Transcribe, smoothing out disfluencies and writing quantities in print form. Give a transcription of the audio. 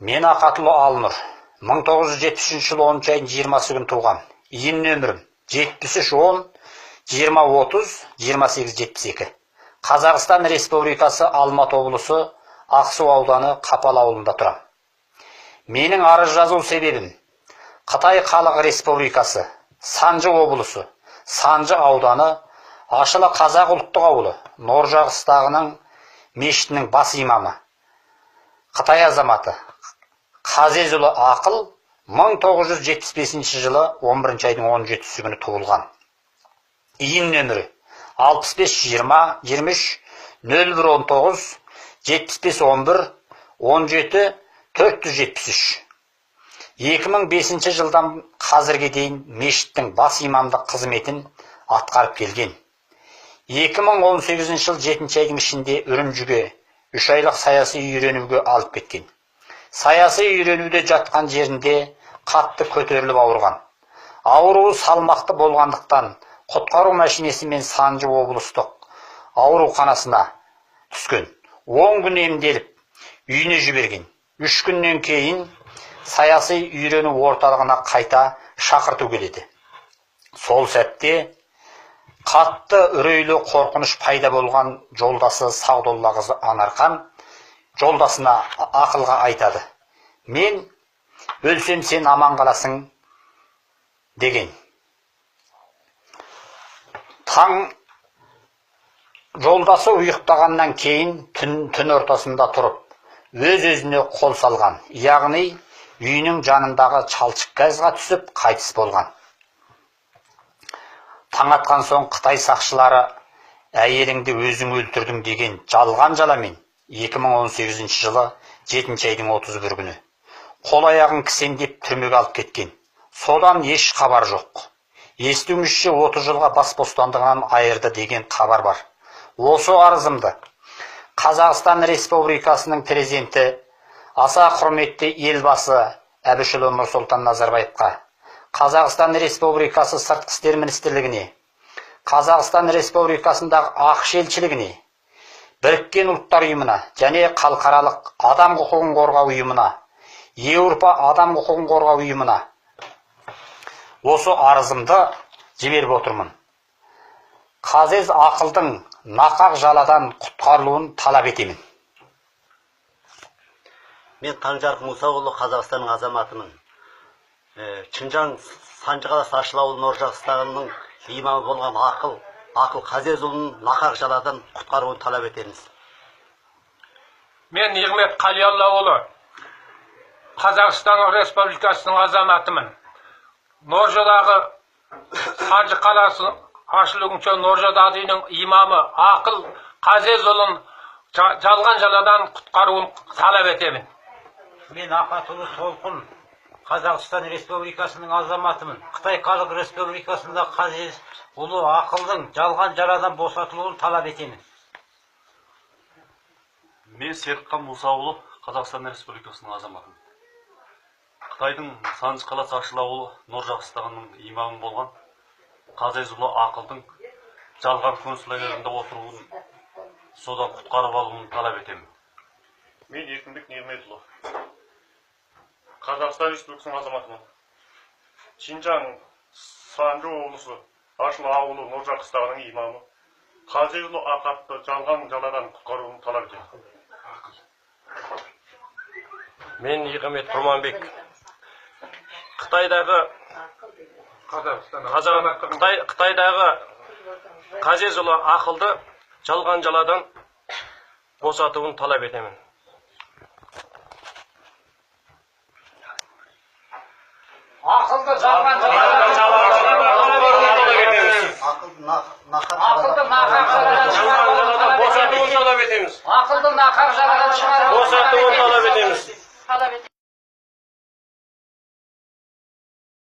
Мен Ақатұлы Алнұр. 1973 жылы 10 айдың 20-сы күн туған. Иін нөмірім 73-10-20-30-28-72. Қазақстан Республикасы Алматы облысы Ақсу ауданы Қапал ауылында тұрам. Менің арыз жазу себебім Қытай Халық Республикасы Санжы облысы Санжы ауданы Ашылы Қазақ ұлттық ауылы Норжағыстағының мешітінің бас имамы Қытай азаматы Қазезұлы Ақыл 1975 жылы 11 айдың 17-сі күні туылған. Иін нөмірі 65-20-23-01-75-11-17-473. 2005 жылдан қазірге дейін мешіттің бас имамдық қызметін атқарып келген. 2018 жыл 7 айдың ішінде Үрімжіге 3 айлық саяси үйренуге алып кеткен. Саяси үйренуде жатқан жерінде қатты көтеріліп ауырған. Ауруы салмақты болғандықтан құтқару мәшинесімен Санжы облыстық ауруханасына түскен. 10 күн емделіп, үйіне жіберген. 3 күннен кейін саяси үйрену орталығына қайта шақырту келеді. Сол сәтте қатты үрейлі қорқыныш пайда болған жолдасы Сағдолла қызы Анархан жолдасына Ақылға айтады: "Мен өлсем сен аман қаласың" деген. Таң жолдасы ұйықтағаннан кейін түн ортасында тұрып, өз-өзіне қол салған, яғни үйінің жанындағы шалшық газға түсіп қайтыс болған. Таң атқан соң Қытай сақшылары әйеліңді өзің өлтірдің деген жалған жаламен 2018 жылы 7 айдың 31 күні қол аяғын кісендеп түрмеге алып кеткен. Содан еш хабар жоқ. Естуімізше 30 жылға бас бостандығынан айырды деген хабар бар. Осы арызымды Қазақстан Республикасының президенті, аса құрметті елбасы Әбішұлы Нұрсұлтан Назарбаевқа, Қазақстан Республикасы Сыртқы істер министрлігіне, Қазақстан Республикасындағы ақш елшілігіне, Біріккен ұлттар ұйымына және халықаралық адам құқығын қорғау ұйымына, Еуропа адам құқығын қорғау ұйымына осы арызымды жіберіп отырмын. Қазез Ақылдың нақақ жаладан құтқарылуын талап етемін. Мен Таңжарық Мұсаұлы Қазақстанның азаматымын. Шыңжаң Санжы қаласы Ашылы ауылы Норжағыстағының имамы болған Ақыл Қазезұлының нақақ жаладан құтқаруын талап етеміз. Мен Нығмет Қалиоллаұлы Қазақстан Республикасының азаматымын. Норжадағы Санжы қаласы Ашылы Норжададының имамы Ақыл Қазезұлын жалған жаладан құтқаруын талап етемін. Мен Ақатұлы Толқын Қазақстан Республикасының азаматымын. Қытай Халық Республикасында Қазезұлы Ақылдың жалған жаладан босатылуын талап етемін. Мен Серікхан Мұсаұлы Қазақстан Республикасының азаматымын. Қытайдың Санжы қаласы Ашылы ауылы Норжағыстағының имамы болған Қазезұлы Ақылдың жалған концлагерінде отыруын, содан құтқарып алуын талап етемін. Мен Еркінбек Нығметұлы Қазақстан Республикасының азаматымын. Шыңжаң Санжы облысы Ашылы ауылы Норжағыстағының имамы Қазезұлы Ақылды жалған жаладан құтқаруын талап етемін. Мен Нығмет Құрманбек. Қытайдағы Қазезұлы Ақылды жалған жаладан босатуын талап етемін. Ақылды жалған жаладан Босатуын талап етеміз. Ақылды нақақ жаладан Босатуын талап етеміз.